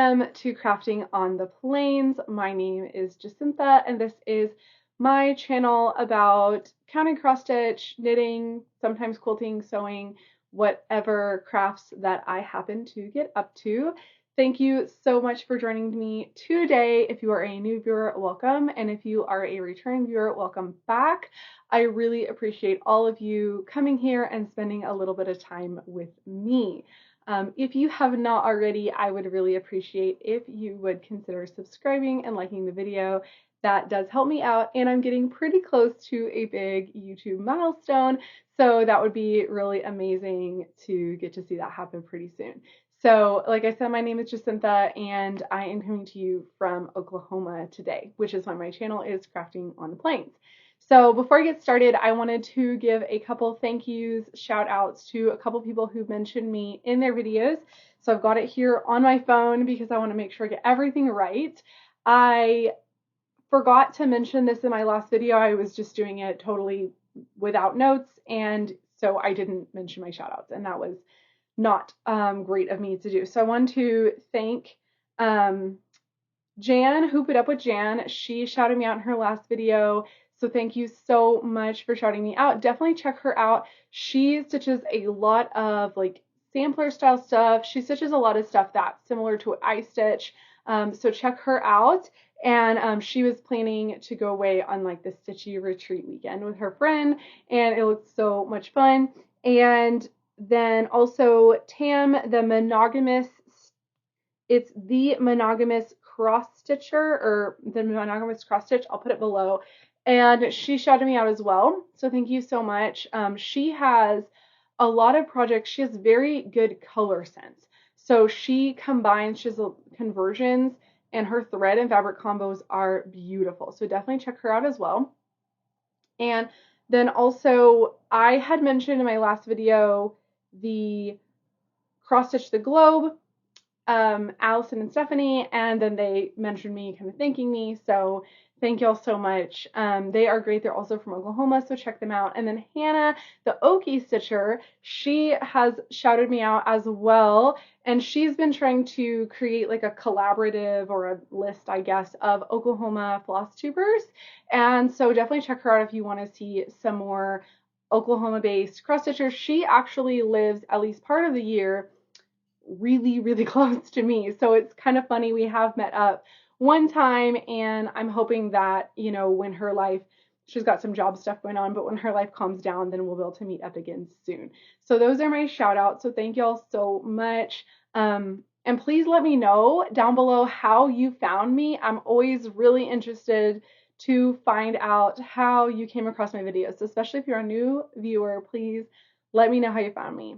Welcome to Crafting on the Plains. My name is Jacinta, and this is my channel about counting cross stitch, knitting, sometimes quilting, sewing, whatever crafts that I happen to get up to. Thank you so much for joining me today. If you are a new viewer, welcome, and if you are a returning viewer, welcome back. I really appreciate all of you coming here and spending a little bit of time with me. If you have not already, I would really appreciate if you would consider subscribing and liking the video. That does help me out, and I'm getting pretty close to a big YouTube milestone, so that would be really amazing to get to see that happen pretty soon. So, like I said, my name is Jacinta, and I am coming to you from Oklahoma today, which is why my channel is Crafting on the Plains. So before I get started, I wanted to give a couple thank yous, shout outs to a couple people who mentioned me in their videos. So I've got it here on my phone because I want to make sure I get everything right. I forgot to mention this in my last video. I was just doing it totally without notes, and so I didn't mention my shout outs, and that was not great of me to do. So I want to thank Jan, Hoop It Up with Jan. She shouted me out in her last video. So thank you so much for shouting me out. Definitely check her out. She stitches a lot of like sampler style stuff. She stitches a lot of stuff that's similar to what I stitch. So check her out. And she was planning to go away on like the stitchy retreat weekend with her friend, and it looked so much fun. And then also Tam, the monogamous, it's the monogamous cross stitcher, or the monogamous cross stitch. I'll put it below. And she shouted me out as well. So thank you so much. She has a lot of projects. She has very good color sense. So she combines, she has conversions, and her thread and fabric combos are beautiful. So definitely check her out as well. And then also, I had mentioned in my last video the cross stitch the globe, Allison and Stephanie, and then they mentioned me kind of thanking me, so thank y'all so much. They are great. They're also from Oklahoma, so check them out. And then Hannah, the Okie Stitcher, she has shouted me out as well, and she's been trying to create like a collaborative or a list, I guess, of Oklahoma Flosstubers, and so definitely check her out if you want to see some more Oklahoma-based cross stitchers. She actually lives at least part of the year really close to me, so it's kind of funny. We have met up one time, and I'm hoping that, you know, when her life, she's got some job stuff going on, but when her life calms down, then we'll be able to meet up again soon. So those are my shout outs. So thank y'all so much. And please let me know down below how you found me. I'm always really interested to find out how you came across my videos, especially if you're a new viewer. Please let me know how you found me.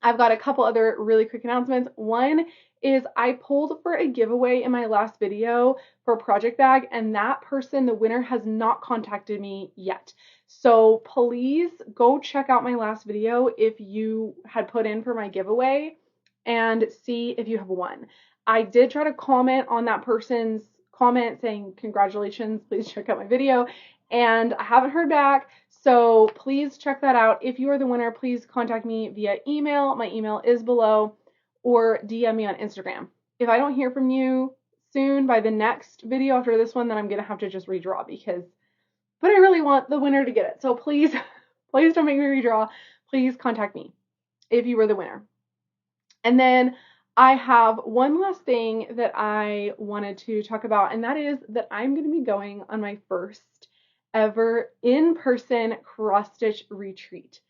I've got a couple other really quick announcements. One is I pulled for a giveaway in my last video for a project bag, and that person, the winner, has not contacted me yet. So please go check out my last video if you had put in for my giveaway and see if you have won. I did try to comment on that person's comment saying congratulations, please check out my video, and I haven't heard back. So please check that out. If you are the winner, please contact me via email. My email is below, or DM me on Instagram. If I don't hear from you soon by the next video after this one, then I'm going to have to just redraw but I really want the winner to get it. So please, please don't make me redraw. Please contact me if you were the winner. And then I have one last thing that I wanted to talk about, and that is that I'm going to be going on my first ever in-person cross stitch retreat.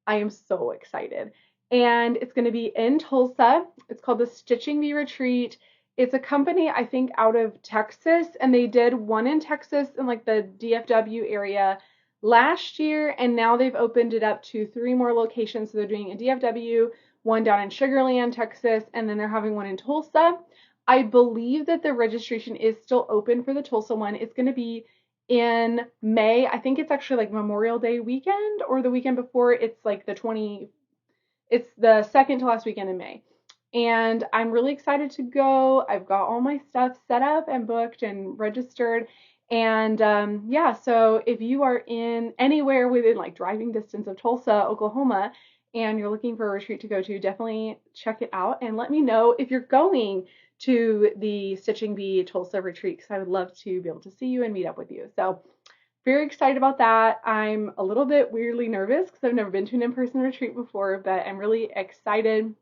I am so excited. And it's going to be in Tulsa. It's called the Stitching Bee Retreat. It's a company, I think, out of Texas, and they did one in Texas in like the DFW area last year, and now they've opened it up to 3 more locations. So they're doing a DFW, one down in Sugar Land, Texas, and then they're having one in Tulsa. I believe that the registration is still open for the Tulsa one. It's going to be in May. I think it's actually like Memorial Day weekend or the weekend before. It's like it's the second to last weekend in May. And I'm really excited to go. I've got all my stuff set up and booked and registered. And yeah, so if you are in anywhere within like driving distance of Tulsa, Oklahoma, and you're looking for a retreat to go to, definitely check it out and let me know if you're going to the Stitching Bee Tulsa retreat because I would love to be able to see you and meet up with you. So very excited about that. I'm a little bit weirdly nervous because I've never been to an in-person retreat before, but I'm really excited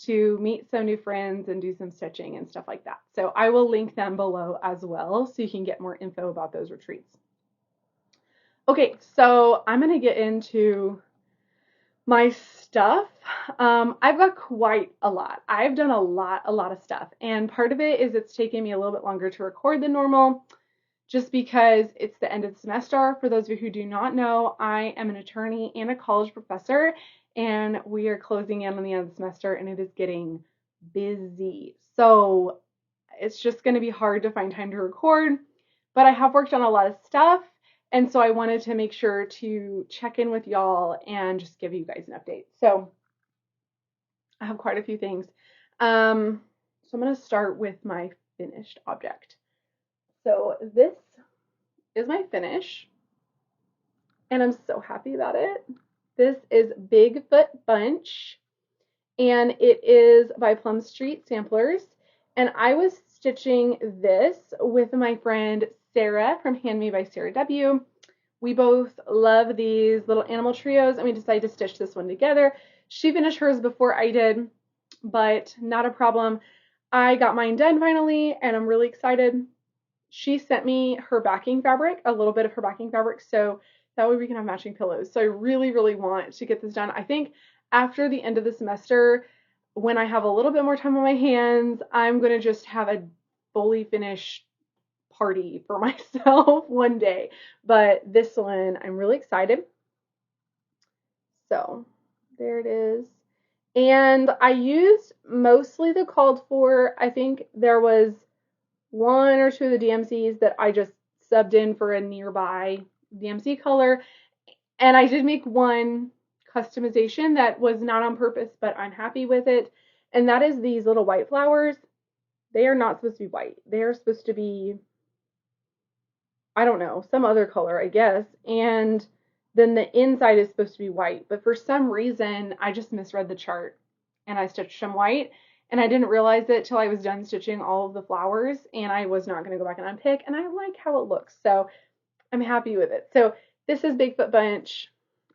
to meet some new friends and do some stitching and stuff like that. So I will link them below as well so you can get more info about those retreats. Okay, so I'm going to get into my stuff. I've got quite a lot. I've done a lot of stuff, and part of it is it's taken me a little bit longer to record than normal just because it's the end of the semester. For those of you who do not know, I am an attorney and a college professor, and we are closing in on the end of the semester, and it is getting busy. So it's just going to be hard to find time to record, but I have worked on a lot of stuff, and so I wanted to make sure to check in with y'all and just give you guys an update. So I have quite a few things. So I'm going to start with my finished object. So this is my finish, and I'm so happy about it. This is Bigfoot Bunch, and it is by Plum Street Samplers, and I was stitching this with my friend Sarah from Handmade by Sarah W. We both love these little animal trios, and we decided to stitch this one together. She finished hers before I did, but not a problem. I got mine done finally, and I'm really excited. She sent me her backing fabric, a little bit of her backing fabric, so that way we can have matching pillows. So I really want to get this done. I think after the end of the semester, when I have a little bit more time on my hands, I'm going to just have a fully finished party for myself one day. But this one, I'm really excited. So there it is. And I used mostly the called for. I think there was one or two of the DMCs that I just subbed in for a nearby DMC color. And I did make one customization that was not on purpose, but I'm happy with it. And that is these little white flowers. They are not supposed to be white. They are supposed to be, I don't know, some other color, I guess. And then the inside is supposed to be white. But for some reason, I just misread the chart and I stitched them white. And I didn't realize it till I was done stitching all of the flowers, and I was not going to go back and unpick, and I like how it looks, so I'm happy with it. So this is Bigfoot Bunch,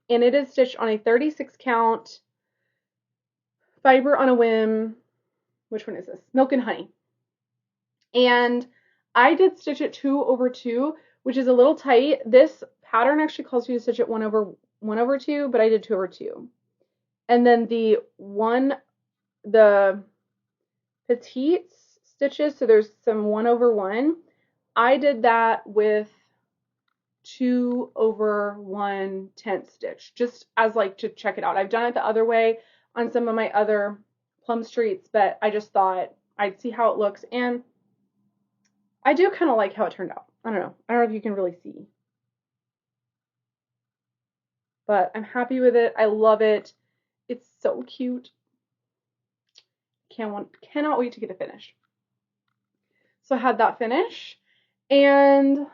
and it is stitched on a 36 count fiber on a whim. Which one is this? Milk and Honey. And I did stitch it 2/2, which is a little tight. This pattern actually calls you to stitch it 1/2, but I did 2/2. And then the petite stitches, so there's some 1/1. I did that with 2/1/10 stitch, just as like to check it out. I've done it the other way on some of my other Plum Streets, but I just thought I'd see how it looks, and I do kind of like how it turned out. I don't know if you can really see, but I'm happy with it. I love it. It's so cute. Cannot wait to get it finished. So I had that finish, and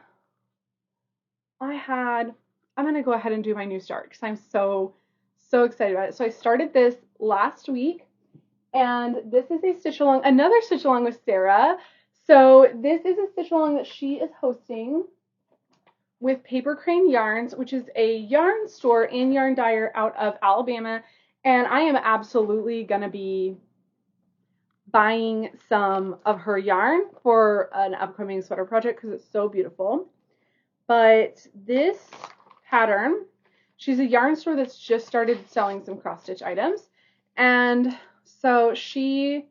I'm going to go ahead and do my new start because I'm so excited about it. So I started this last week, and this is a stitch along, another stitch along with Sarah. So this is a stitch along that she is hosting with Paper Crane Yarns, which is a yarn store and yarn dyer out of Alabama, and I am absolutely going to be buying some of her yarn for an upcoming sweater project because it's so beautiful. But this pattern, she's a yarn store that's just started selling some cross stitch items, and so she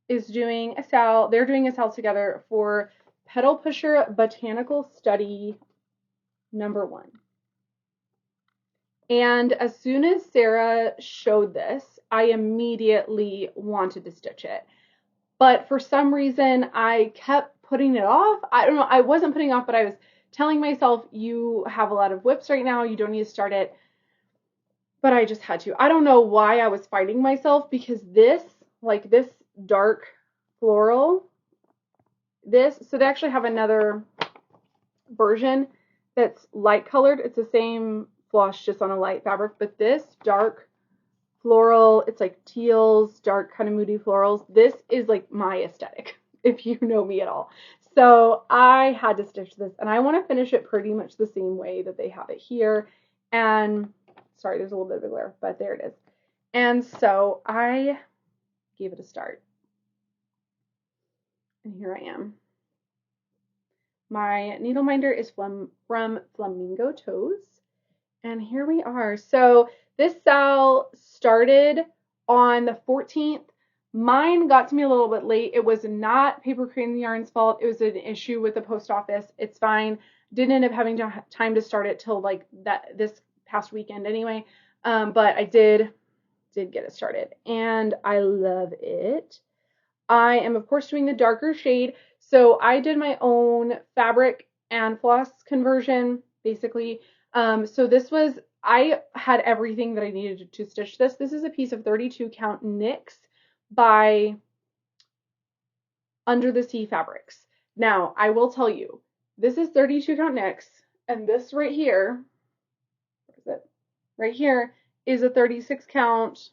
is doing a sale. They're doing a sale together for Pedal Pusher Botanical Study #1. And as soon as Sarah showed this, I immediately wanted to stitch it. But for some reason, I kept putting it off. I don't know, I wasn't putting it off, but I was telling myself, you have a lot of whips right now, you don't need to start it. But I just had to. I don't know why I was fighting myself, because this dark floral, so they actually have another version that's light colored. It's the same floss, just on a light fabric, but this dark floral, it's like teals, dark kind of moody florals. This is like my aesthetic. if you know me at all. So I had to stitch this, and I want to finish it pretty much the same way that they have it here. And sorry, there's a little bit of a glare, but there it is. And so I gave it a start. And here I am. My needle minder is from Flamingo Toes. And here we are. So this sale started on the 14th. Mine got to me a little bit late. It was not Paper Crane Yarn's fault. It was an issue with the post office. It's fine. Didn't end up having time to start it till like this past weekend anyway. But I did get it started, and I love it. I am of course doing the darker shade. So I did my own fabric and floss conversion basically. So this was, I had everything that I needed to stitch this. This is a piece of 32 count knits by Under the Sea Fabrics. Now, I will tell you, this is 32 count knits, and this right here, where is it? Right here is a 36 count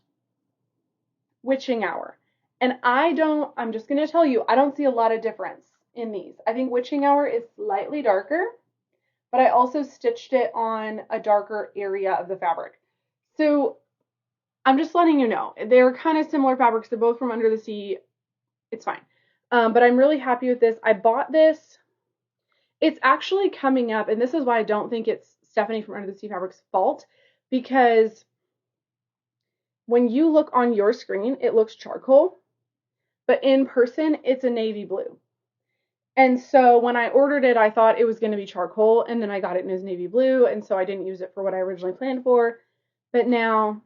Witching Hour. And I'm just going to tell you, I don't see a lot of difference in these. I think Witching Hour is slightly darker, but I also stitched it on a darker area of the fabric. So I'm just letting you know, they're kind of similar fabrics. They're both from Under the Sea. It's fine. But I'm really happy with this. I bought this. It's actually coming up, and this is why I don't think it's Stephanie from Under the Sea Fabrics' fault, because when you look on your screen, it looks charcoal, but in person, it's a navy blue. And so when I ordered it, I thought it was going to be charcoal, and then I got it in as navy blue, and so I didn't use it for what I originally planned for, but now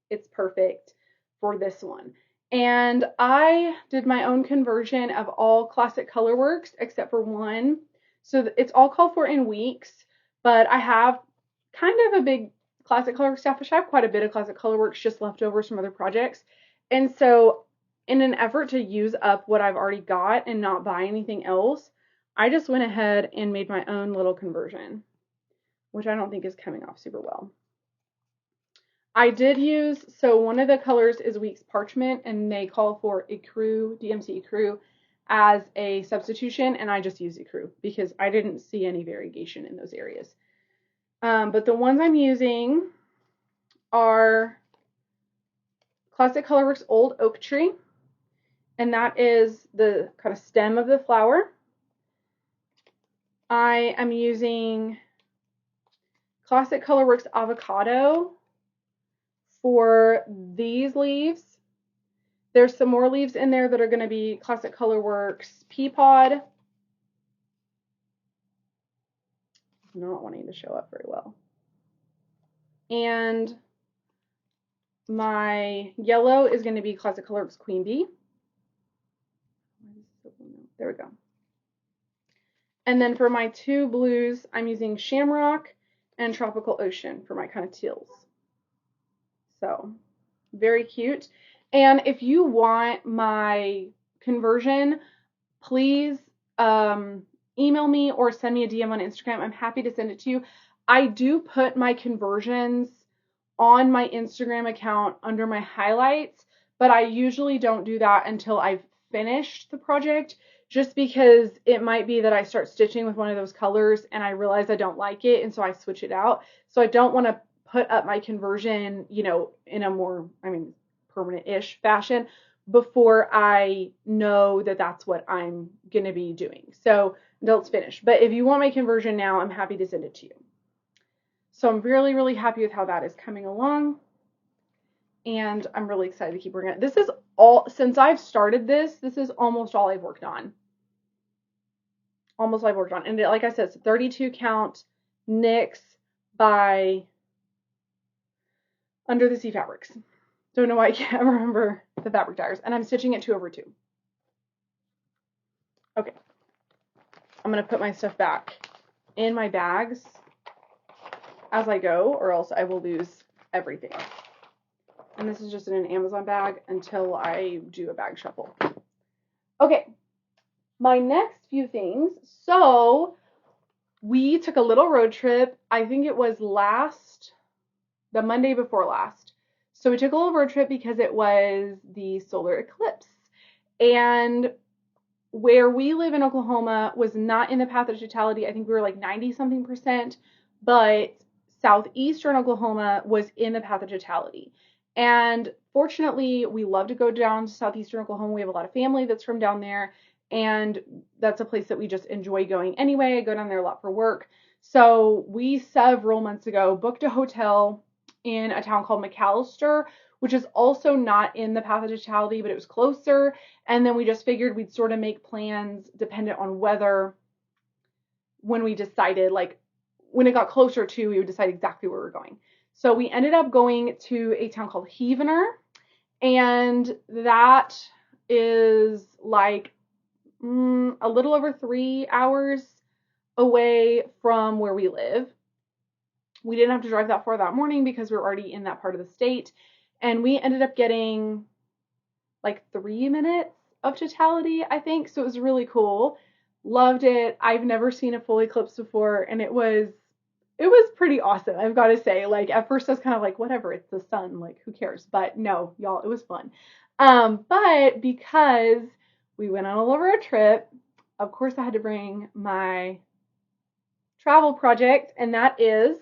it's perfect for this one. And I did my own conversion of all Classic Colorworks except for one. So it's all called for in weeks, but I have kind of a big Classic Colorworks stash. I have quite a bit of Classic Colorworks just leftovers from other projects. And so in an effort to use up what I've already got and not buy anything else, I just went ahead and made my own little conversion, which I don't think is coming off super well. I did use, so one of the colors is Weeks Parchment, and they call for ecru, DMC ecru, as a substitution, and I just use ecru because I didn't see any variegation in those areas. But the ones I'm using are Classic Colorworks Old Oak Tree, and that is the kind of stem of the flower. I am using Classic Colorworks Avocado for these leaves. There's some more leaves in there that are going to be Classic Colorworks Peapod. Not wanting to show up very well. And my yellow is going to be Classic Colorworks Queen Bee. There we go. And then for my two blues, I'm using Shamrock and Tropical Ocean for my kind of teals. So, very cute. And if you want my conversion, please email me or send me a DM on Instagram. I'm happy to send it to you. I do put my conversions on my Instagram account under my highlights, but I usually don't do that until I've finished the project, just because it might be that I start stitching with one of those colors and I realize I don't like it, and so I switch it out. So I don't want to put up my conversion, you know, in a more, permanent-ish fashion before I know that that's what I'm going to be doing. So until it's finished. But if you want my conversion now, I'm happy to send it to you. So I'm really, really happy with how that is coming along. And I'm really excited to keep working on it. This is all, since I've started this is almost all I've worked on. Almost all I've worked on. And like I said, it's 32 count knits by Under the Sea Fabrics. Don't know why I can't remember the fabric tires. And I'm stitching it 2/2. Okay. I'm going to put my stuff back in my bags as I go, or else I will lose everything. And this is just in an Amazon bag until I do a bag shuffle. Okay. My next few things. So we took a little road trip. I think it was the Monday before last. So we took a little road trip because it was the solar eclipse. And where we live in Oklahoma was not in the path of totality. I think we were like 90 something percent, but southeastern Oklahoma was in the path of totality. And fortunately, we love to go down to southeastern Oklahoma. We have a lot of family that's from down there, and that's a place that we just enjoy going anyway. I go down there a lot for work. So we several months ago booked a hotel in a town called McAllister, which is also not in the path of totality, but it was closer. And then we just figured we'd sort of make plans dependent on weather when we decided, like when it got closer to, we would decide exactly where we're going. So we ended up going to a town called Heavener, and that is like a little over 3 hours away from where we live. We didn't have to drive that far that morning because we were already in that part of the state. And we ended up getting like 3 minutes of totality, I think. So it was really cool. Loved it. I've never seen a full eclipse before, and it was pretty awesome. I've got to say, like at first I was kind of like, whatever, it's the sun, like who cares? But no, y'all, it was fun. But because we went on a little road trip, of course I had to bring my travel project, and that is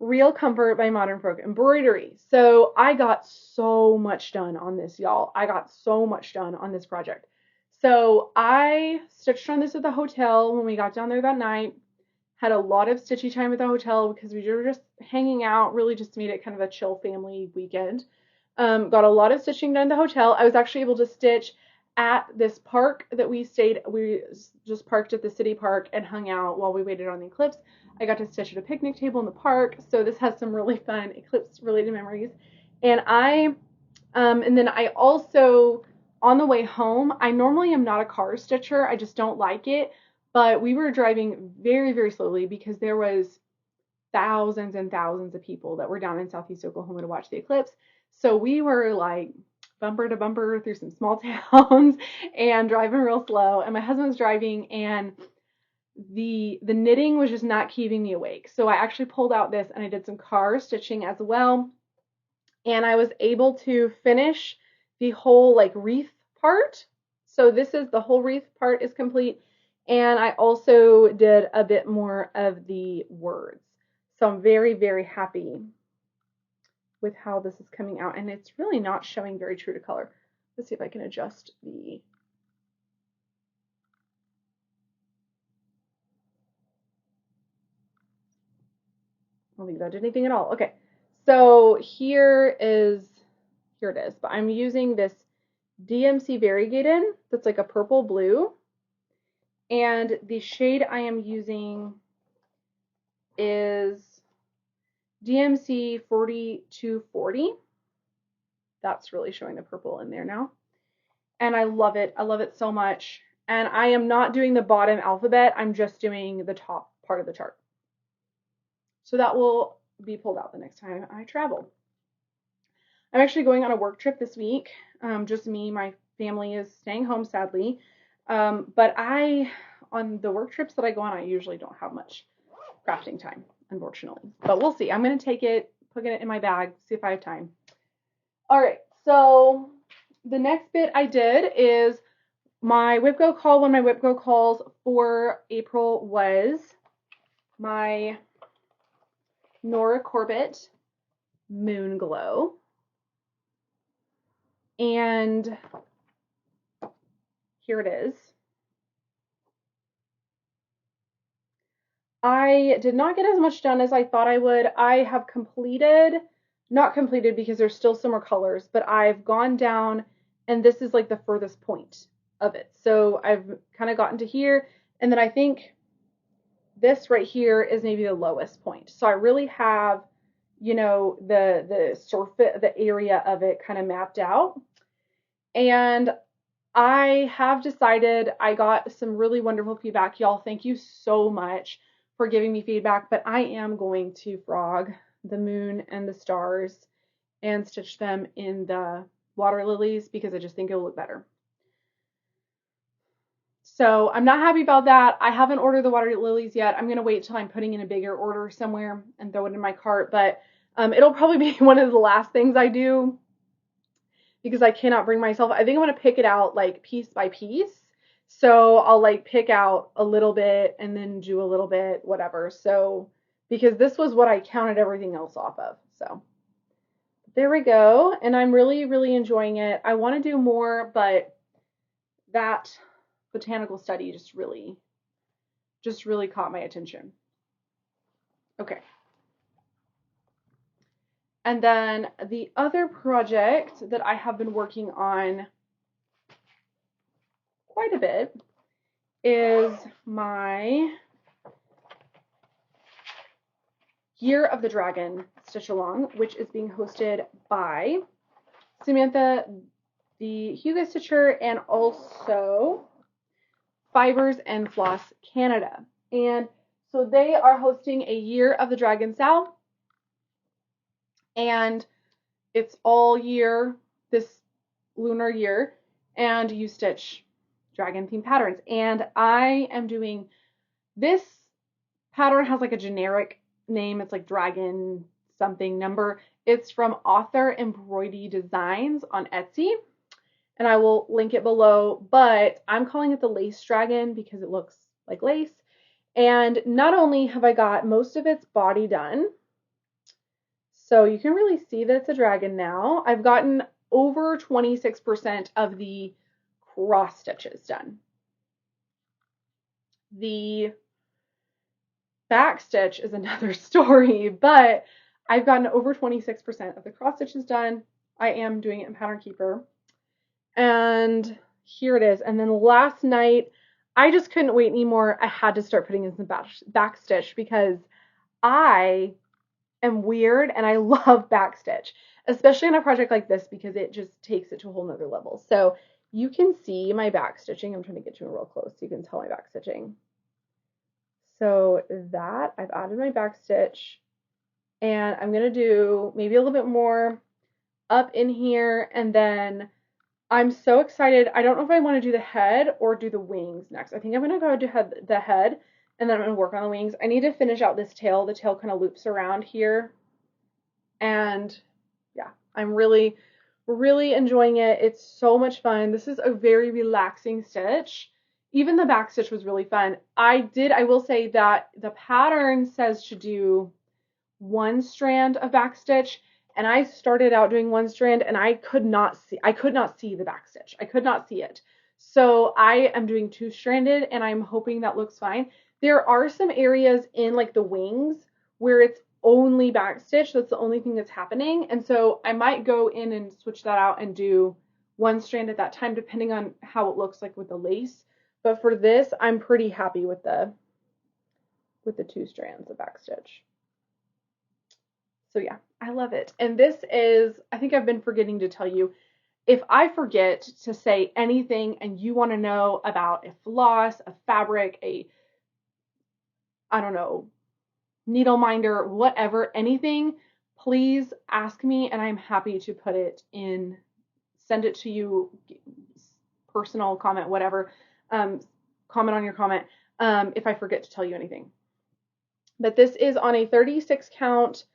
Real Comfort by Modern Folk Embroidery. So I got so much done on this, y'all. I got so much done on this project. So I stitched on this at the hotel when we got down there that night. Had a lot of stitchy time at the hotel because we were just hanging out, really just made it kind of a chill family weekend. Got a lot of stitching done at the hotel. I was actually able to stitch at this park that we stayed. We just parked at the city park and hung out while we waited on the eclipse. I got to stitch at a picnic table in the park, so this has some really fun eclipse-related memories. And then I also, on the way home, I normally am not a car stitcher. I just don't like it. But we were driving very, very slowly because there was thousands and thousands of people that were down in Southeast Oklahoma to watch the eclipse. So we were like bumper to bumper through some small towns and driving real slow. And my husband was driving, and the knitting was just not keeping me awake. So I actually pulled out this and I did some car stitching as well. And I was able to finish the whole like wreath part. So this is the whole wreath part is complete. And I also did a bit more of the words. So I'm very, very happy with how this is coming out. And it's really not showing very true to color. Let's see if I can adjust the... I don't think that did anything at all. Okay, so here it is, but I'm using this DMC variegated that's like a purple blue, and the shade I am using is DMC 4240. That's really showing the purple in there now, and I love it. I love it so much. And I am not doing the bottom alphabet, I'm just doing the top part of the chart. So that will be pulled out the next time I travel. I'm actually going on a work trip this week. Just me, my family is staying home, sadly. But on the work trips that I go on, I usually don't have much crafting time, unfortunately. But we'll see. I'm going to take it, put it in my bag, see if I have time. All right, so the next bit I did is my WIPGO call. One of my WIPGO calls for April was my Nora Corbett Moon Glow. And here it is. I did not get as much done as I thought I would. I have not completed because there's still some more colors, but I've gone down, and this is like the furthest point of it. So I've kind of gotten to here, and then I think this right here is maybe the lowest point. So I really have, you know, the surface, the area of it kind of mapped out. And I have decided, I got some really wonderful feedback. Y'all, thank you so much for giving me feedback, but I am going to frog the moon and the stars and stitch them in the water lilies because I just think it'll look better. So I'm not happy about that. I haven't ordered the water lilies yet. I'm going to wait till I'm putting in a bigger order somewhere and throw it in my cart, but it'll probably be one of the last things I do because I cannot bring myself. I think I'm going to pick it out like piece by piece. So I'll like pick out a little bit and then do a little bit, whatever. So, because this was what I counted everything else off of. So there we go. And I'm really, really enjoying it. I want to do more, but that botanical study just really caught my attention. Okay. And then the other project that I have been working on quite a bit is my Year of the Dragon Stitch Along, which is being hosted by Samantha, the Hugo Stitcher, and also Fibers and Floss Canada. And so they are hosting a Year of the Dragon Sal, and it's all year, this lunar year, and you stitch dragon themed patterns. And I am doing this pattern, has like a generic name. It's like dragon something number. It's from Author Embroidery Designs on Etsy, and I will link it below, but I'm calling it the Lace Dragon because it looks like lace. And not only have I got most of its body done, so you can really see that it's a dragon now, I've gotten over 26% of the cross stitches done. The back stitch is another story, but I've gotten over 26% of the cross stitches done. I am doing it in Pattern Keeper. And here it is. And then last night, I just couldn't wait anymore. I had to start putting in some back stitch because I am weird and I love back stitch, especially on a project like this because it just takes it to a whole nother level. So you can see my back stitching. I'm trying to get you real close so you can tell my back stitching. So that I've added my back stitch, and I'm going to do maybe a little bit more up in here, and then I'm so excited. I don't know if I want to do the head or do the wings next. I think I'm going to go do the head, and then I'm going to work on the wings. I need to finish out this tail. The tail kind of loops around here, and yeah, I'm really, really enjoying it. It's so much fun. This is a very relaxing stitch. Even the back stitch was really fun. I will say that the pattern says to do one strand of back stitch, and I started out doing one strand and I could not see the back stitch. I could not see it. So I am doing two-stranded and I'm hoping that looks fine. There are some areas in like the wings where it's only back stitch. That's the only thing that's happening. And so I might go in and switch that out and do one strand at that time, depending on how it looks like with the lace. But for this, I'm pretty happy with the two strands of back stitch. So yeah, I love it. And this is, I think I've been forgetting to tell you, if I forget to say anything and you want to know about a floss, a fabric, I don't know, needle minder, whatever, anything, please ask me and I'm happy to put it in, send it to you, personal comment, whatever, comment on your comment, if I forget to tell you anything. But this is on a 36 count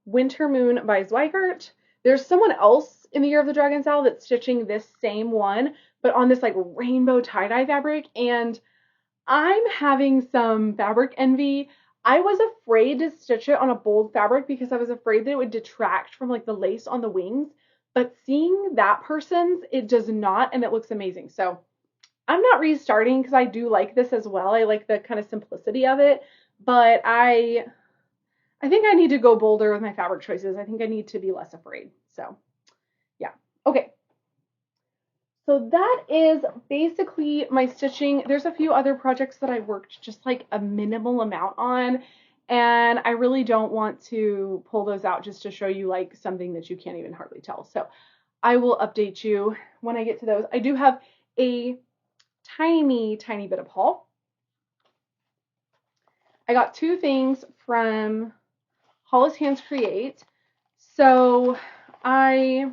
Winter Moon by Zweigart. There's someone else in the Year of the Dragon Sal that's stitching this same one, but on this like rainbow tie-dye fabric, and I'm having some fabric envy. I was afraid to stitch it on a bold fabric because I was afraid that it would detract from like the lace on the wings, but seeing that person's, it does not, and it looks amazing. So I'm not restarting because I do like this as well. I like the kind of simplicity of it, but I think I need to go bolder with my fabric choices. I think I need to be less afraid. So yeah. Okay. So that is basically my stitching. There's a few other projects that I worked just like a minimal amount on, and I really don't want to pull those out just to show you like something that you can't even hardly tell. So I will update you when I get to those. I do have a tiny, tiny bit of haul. I got two things from Hollis Hands Create. So I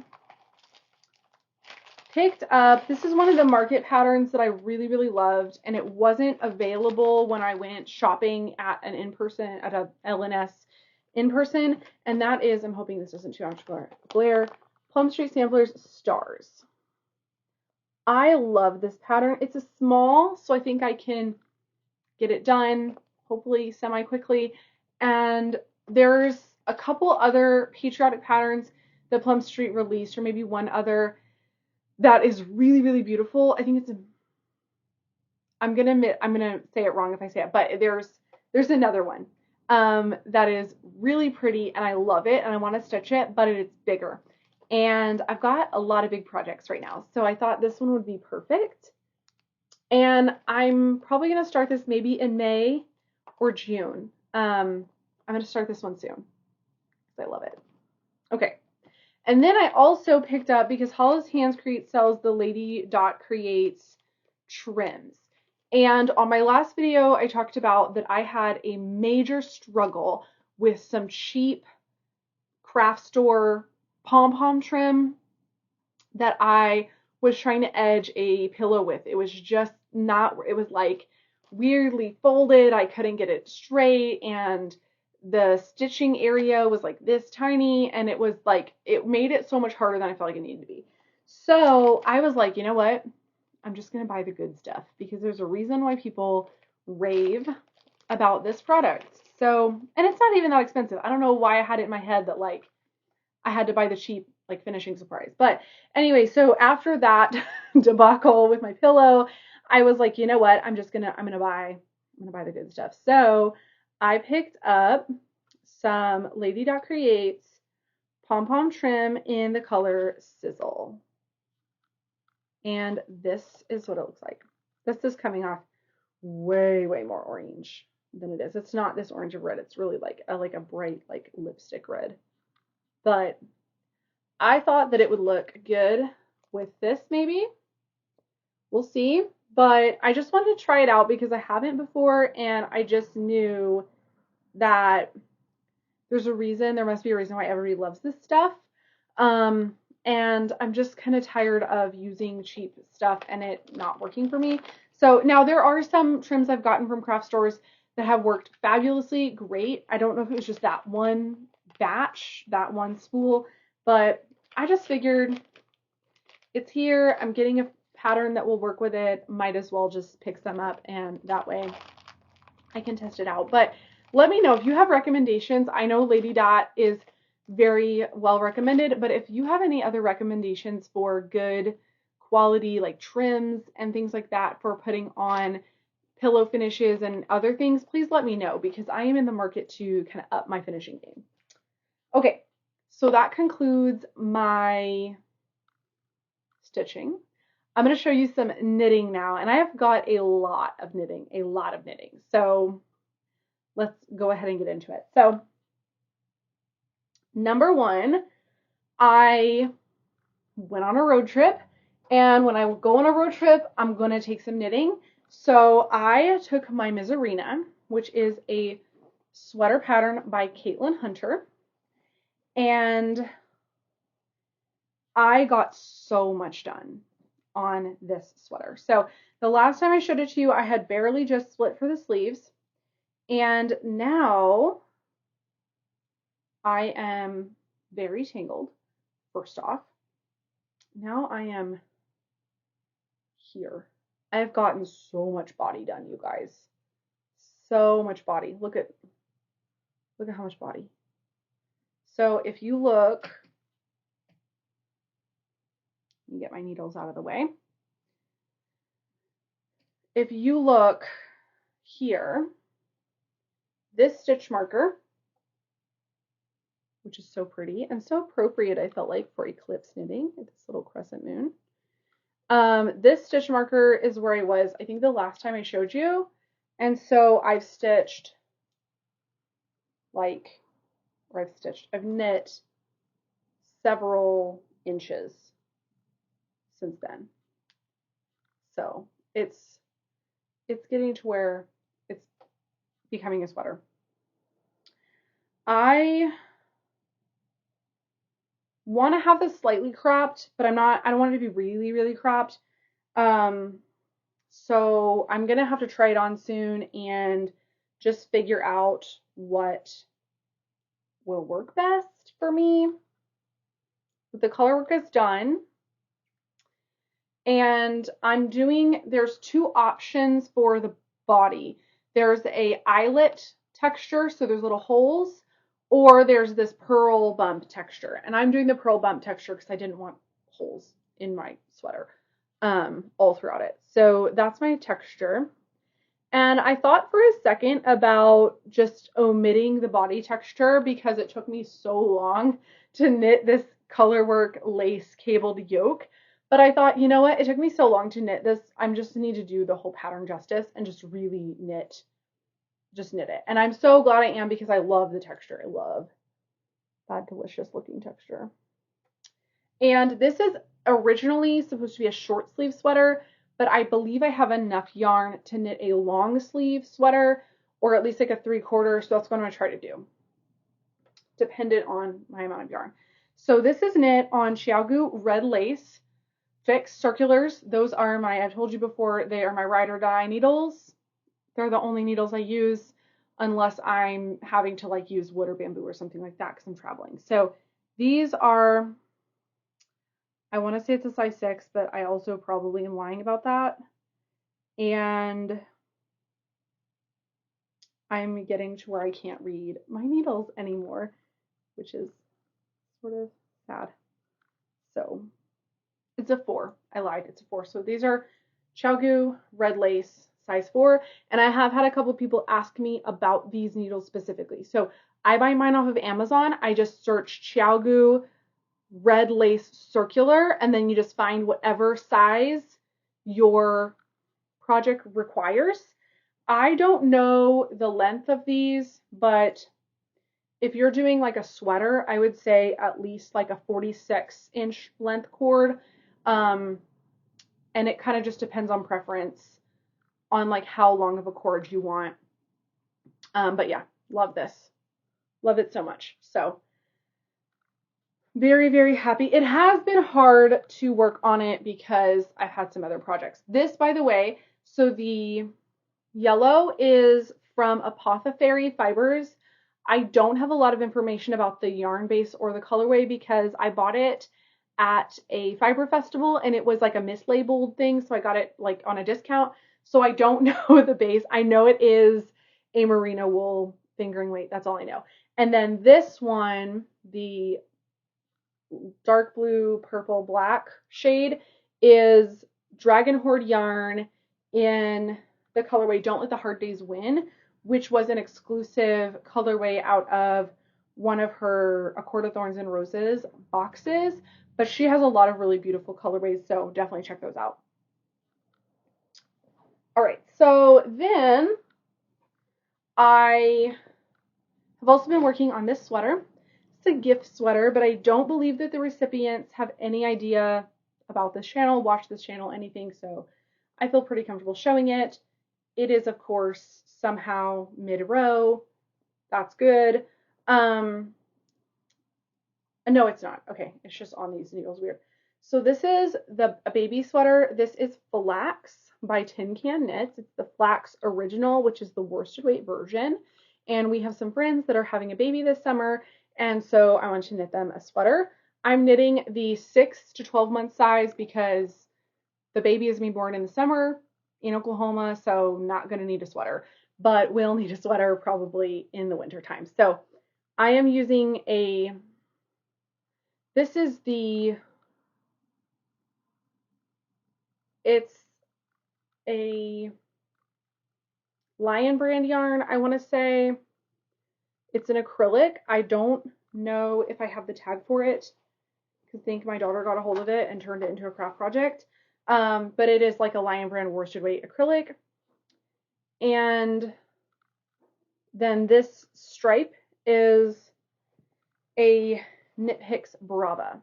picked up, this is one of the market patterns that I really, really loved, and it wasn't available when I went shopping at an in-person, at a LNS in-person, and that is, I'm hoping this isn't too much glare, Plum Street Samplers Stars. I love this pattern. It's a small, so I think I can get it done, hopefully semi-quickly. And there's a couple other patriotic patterns that Plum Street released, or maybe one other, that is really, really beautiful. I think it's I'm gonna say it wrong if I say it, but there's another one that is really pretty, and I love it, and I want to stitch it, but it's bigger. And I've got a lot of big projects right now, so I thought this one would be perfect. And I'm probably gonna start this maybe in May or June. I'm gonna start this one soon because I love it. Okay. And then I also picked up, because Hollow's Hands Create sells the Lady Dot Creates trims. And on my last video, I talked about that I had a major struggle with some cheap craft store pom-pom trim that I was trying to edge a pillow with. It was just not, it was like weirdly folded. I couldn't get it straight, and the stitching area was like this tiny, and it was like, it made it so much harder than I felt like it needed to be. So I was like, you know what? I'm just going to buy the good stuff, because there's a reason why people rave about this product. So, and it's not even that expensive. I don't know why I had it in my head that like I had to buy the cheap like finishing supplies. But anyway, so after that debacle with my pillow, I was like, you know what? I'm gonna buy the good stuff. So I picked up some Lady Dot Creates pom-pom trim in the color Sizzle. And this is what it looks like. This is coming off way, way more orange than it is. It's not this orange of red. It's really like a bright like lipstick red. But I thought that it would look good with this maybe. We'll see. But I just wanted to try it out because I haven't before, and I just knew that there's a reason. There must be a reason why everybody loves this stuff. And I'm just kind of tired of using cheap stuff and it not working for me. So now there are some trims I've gotten from craft stores that have worked fabulously great. I don't know if it was just that one batch, that one spool, but I just figured it's here. I'm getting a pattern that will work with it. Might as well just pick some up, and that way I can test it out. But let me know if you have recommendations. I know Lady Dot is very well recommended, but if you have any other recommendations for good quality like trims and things like that for putting on pillow finishes and other things, please let me know, because I am in the market to kind of up my finishing game. Okay, so that concludes my stitching. I'm going to show you some knitting now, and I have got a lot of knitting. So let's go ahead and get into it. So number one, I went on a road trip, and when I go on a road trip, I'm going to take some knitting. So I took my Misina, which is a sweater pattern by Caitlin Hunter, and I got so much done on this sweater. So the last time I showed it to you, I had barely just split for the sleeves, and now I am very tangled. First off, now I am here. I have gotten so much body done, you guys. So much body. Look at how much body. So if you look, let me get my needles out of the way. If you look here, this stitch marker, which is so pretty and so appropriate, I felt like, for eclipse knitting, this little crescent moon. This stitch marker is where I was, I think, the last time I showed you. And so I've stitched I've knit several inches since then. So it's getting to where it's becoming a sweater. I want to have this slightly cropped, but I don't want it to be really, really cropped. So I'm going to have to try it on soon and just figure out what will work best for me. the color work is done. And there's two options for the body. There's a eyelet texture, so there's little holes, or there's this pearl bump texture. And I'm doing the pearl bump texture because I didn't want holes in my sweater all throughout it. So that's my texture. And I thought for a second about just omitting the body texture because it took me so long to knit this colorwork lace cabled yoke. But I thought, you know what? It took me so long to knit this. I'm just need to do the whole pattern justice and just really knit it. And I'm so glad I am because I love the texture. I love that delicious looking texture. And this is originally supposed to be a short sleeve sweater, but I believe I have enough yarn to knit a long sleeve sweater, or at least like a 3/4, so that's what I'm going to try to do, dependent on my amount of yarn. So this is knit on Xiaogu red lace fixed circulars. Those are I've told you before, they are my ride or die needles. They're the only needles I use unless I'm having to like use wood or bamboo or something like that because I'm traveling. So these are, I want to say it's a size 6, but I also probably am lying about that. And I'm getting to where I can't read my needles anymore, which is sort of sad. So it's a 4. I lied. It's a 4. So these are Xiaogu red lace size 4. And I have had a couple people ask me about these needles specifically. So I buy mine off of Amazon. I just search Xiaogu red lace circular, and then you just find whatever size your project requires. I don't know the length of these, but if you're doing like a sweater, I would say at least like a 46-inch length cord. And it kind of just depends on preference on like how long of a cord you want. But yeah, love this. Love it so much. So very, very happy. It has been hard to work on it because I've had some other projects. This, by the way, so the yellow is from Apothecary Fibers. I don't have a lot of information about the yarn base or the colorway because I bought it at a fiber festival and it was like a mislabeled thing, so I got it like on a discount. So I don't know the base. I know it is a merino wool fingering weight. That's all I know. And then this one, the dark blue, purple, black shade is Dragon Horde yarn in the colorway Don't Let the Hard Days Win, which was an exclusive colorway out of one of her A Court of Thorns and Roses boxes. But she has a lot of really beautiful colorways, so definitely check those out. All right, so then I have also been working on this sweater. It's a gift sweater, but I don't believe that the recipients have any idea about this channel, watch this channel, anything, so I feel pretty comfortable showing it. It is, of course, somehow mid-row. That's good. No, it's not. Okay, it's just on these needles. Weird. So this is a baby sweater. This is Flax by Tin Can Knits. It's the Flax Original, which is the worsted weight version. And we have some friends that are having a baby this summer, and so I want to knit them a sweater. I'm knitting the 6 to 12 month size because the baby is being born in the summer in Oklahoma, so not going to need a sweater, but will need a sweater probably in the winter time. So I am using this is it's a Lion brand yarn, I want to say. It's an acrylic. I don't know if I have the tag for it because I think my daughter got a hold of it and turned it into a craft project. But it is like a Lion brand worsted weight acrylic. And then this stripe is a Knit Hicks Brava.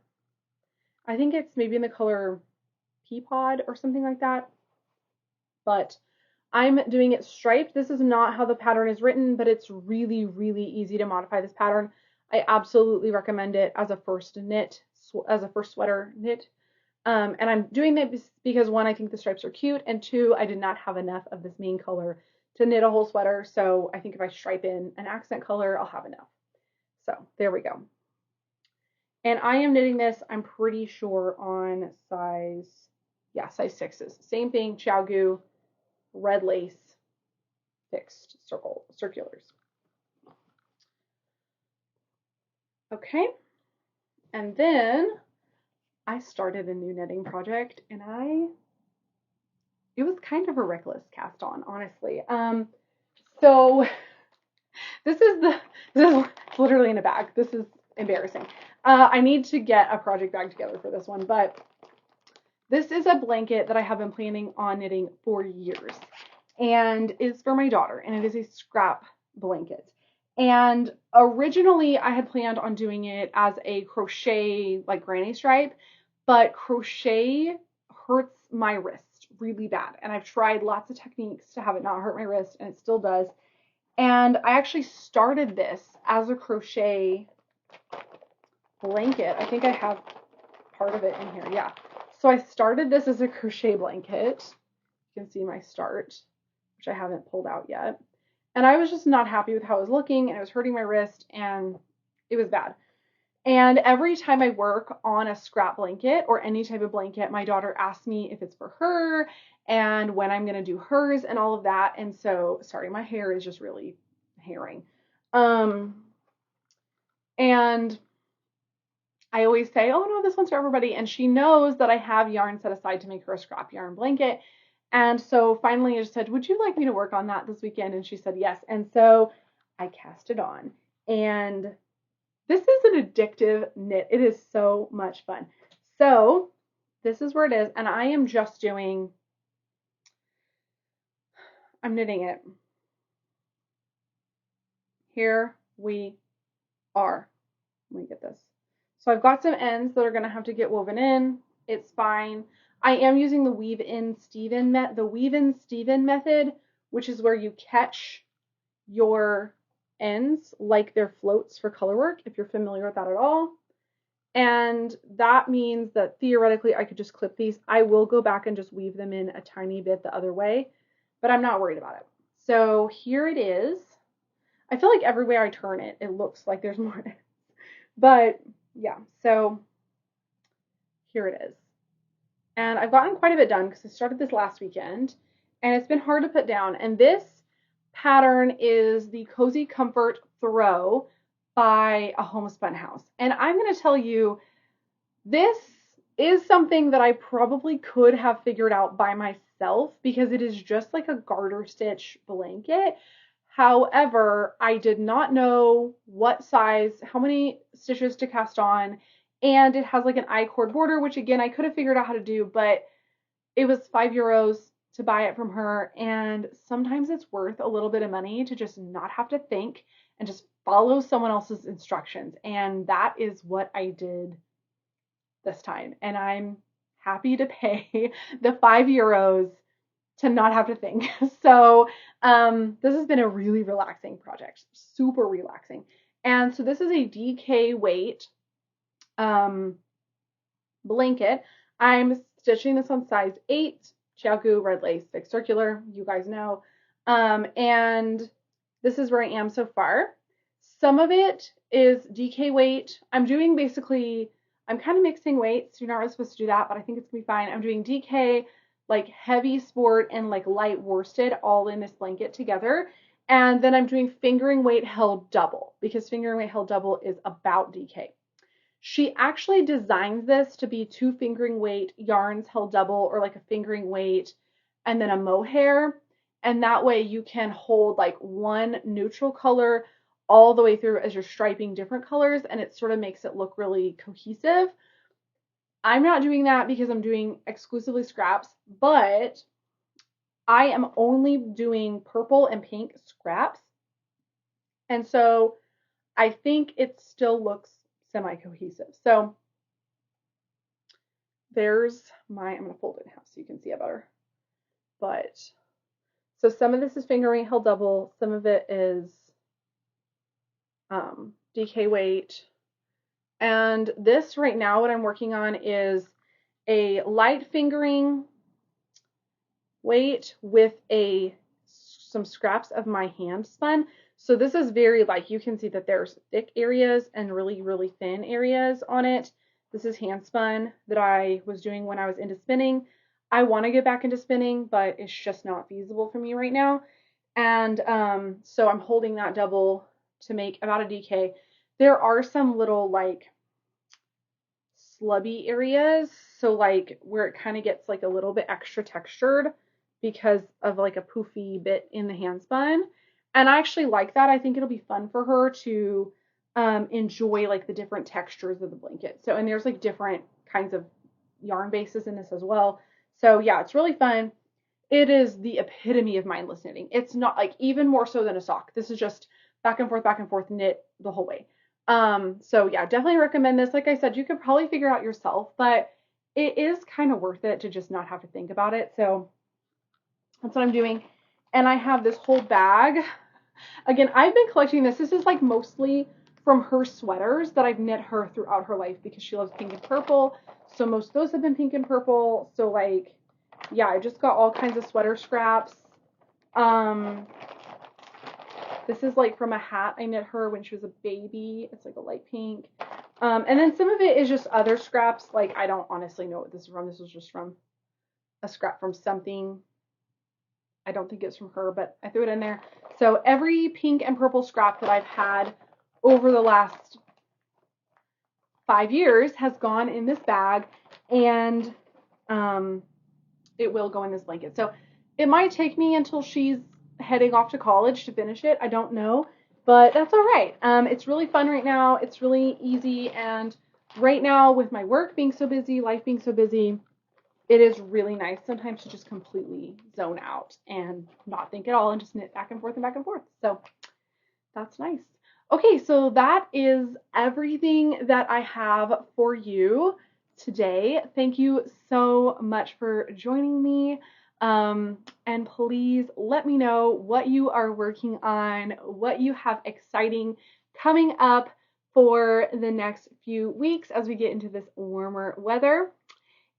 I think it's maybe in the color Peapod or something like that. But I'm doing it striped. This is not how the pattern is written, but it's really, really easy to modify this pattern. I absolutely recommend it as a first sweater knit. And I'm doing this because 1, I think the stripes are cute, and 2, I did not have enough of this main color to knit a whole sweater. So I think if I stripe in an accent color, I'll have enough. So there we go. And I am knitting this, I'm pretty sure, on size, yeah, size 6s. Same thing, Xiaogu, red lace, fixed circulars. Okay, and then I started a new knitting project, and it was kind of a reckless cast on, honestly. So this is literally in a bag. This is embarrassing. I need to get a project bag together for this one, but this is a blanket that I have been planning on knitting for years, and it's for my daughter, and it is a scrap blanket. And originally I had planned on doing it as a crochet, like granny stripe, but crochet hurts my wrist really bad. And I've tried lots of techniques to have it not hurt my wrist, and it still does. And I actually started this as a crochet blanket. I think I have part of it in here. Yeah. So I started this as a crochet blanket. You can see my start, which I haven't pulled out yet. And I was just not happy with how it was looking, and it was hurting my wrist, and it was bad. And every time I work on a scrap blanket or any type of blanket, my daughter asks me if it's for her and when I'm going to do hers and all of that. And so, sorry, my hair is just really hairing. And I always say, oh no, this one's for everybody. And she knows that I have yarn set aside to make her a scrap yarn blanket. And so finally I just said, would you like me to work on that this weekend? And she said yes. And so I cast it on. And this is an addictive knit. It is so much fun. So this is where it is. And I am just doing, I'm knitting it. Here we are. Let me get this. So I've got some ends that are going to have to get woven in. It's fine. I am using the weave in Steven method, which is where you catch your ends like they're floats for color work, if you're familiar with that at all. And that means that theoretically I could just clip these. I will go back and just weave them in a tiny bit the other way, but I'm not worried about it. So here it is. I feel like every way I turn it, it looks like there's more. But yeah, so here it is. And I've gotten quite a bit done because I started this last weekend, and it's been hard to put down. And this pattern is the Cozy Comfort Throw by a Homespun House. And I'm going to tell you, this is something that I probably could have figured out by myself because it is just like a garter stitch blanket. However, I did not know what size, how many stitches to cast on, and it has like an I-cord border, which again, I could have figured out how to do, but it was €5 to buy it from her, and sometimes it's worth a little bit of money to just not have to think and just follow someone else's instructions, and that is what I did this time, and I'm happy to pay the €5 to not have to think. So this has been a really relaxing project, super relaxing. And so this is a DK weight blanket. I'm stitching this on size 8, Xiaogu red lace fixed circular, you guys know. And this is where I am so far. Some of it is DK weight. I'm doing basically, I'm kind of mixing weights. You're not really supposed to do that, but I think it's gonna be fine. I'm doing DK, like heavy sport, and like light worsted all in this blanket together. And then I'm doing fingering weight held double because fingering weight held double is about DK. She actually designs this to be 2 fingering weight yarns held double, or like a fingering weight and then a mohair. And that way you can hold like one neutral color all the way through as you're striping different colors, and it sort of makes it look really cohesive. I'm not doing that because I'm doing exclusively scraps, but I am only doing purple and pink scraps. And so I think it still looks semi-cohesive. So there's my, I'm going to fold it in half so you can see it better. But, so some of this is fingering held double, some of it is DK weight. And this right now, what I'm working on is a light fingering weight with a some scraps of my hand spun. So this is very, like, you can see that there's thick areas and really, really thin areas on it. This is hand spun that I was doing when I was into spinning. I want to get back into spinning, but it's just not feasible for me right now. And so I'm holding that double to make about a DK. There are some little like slubby areas, so like where it kind of gets like a little bit extra textured because of like a poofy bit in the hand spun. And I actually like that. I think it'll be fun for her to enjoy like the different textures of the blanket. So, and there's like different kinds of yarn bases in this as well. So yeah, it's really fun. It is the epitome of mindless knitting. It's not like even more so than a sock. This is just back and forth knit the whole way. So yeah, definitely recommend this. Like I said, you could probably figure out yourself, but it is kind of worth it to just not have to think about it. So that's what I'm doing. And I have this whole bag. Again, I've been collecting this. This is like mostly from her sweaters that I've knit her throughout her life because she loves pink and purple. So most of those have been pink and purple. So like, yeah, I just got all kinds of sweater scraps. This is like from a hat I knit her when she was a baby. It's like a light pink. And then some of it is just other scraps. Like, I don't honestly know what this is from. This was just from a scrap from something. I don't think it's from her, but I threw it in there. So every pink and purple scrap that I've had over the last 5 years has gone in this bag, and it will go in this blanket. So it might take me until she's heading off to college to finish it. I don't know, but that's all right. It's really fun right now. It's really easy, and right now with my work being so busy, life being so busy, it is really nice sometimes to just completely zone out and not think at all and just knit back and forth and back and forth. So that's nice. Okay, so that is everything that I have for you today. Thank you so much for joining me. And please let me know what you are working on, what you have exciting coming up for the next few weeks as we get into this warmer weather.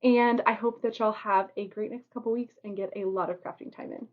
And I hope that y'all have a great next couple weeks and get a lot of crafting time in.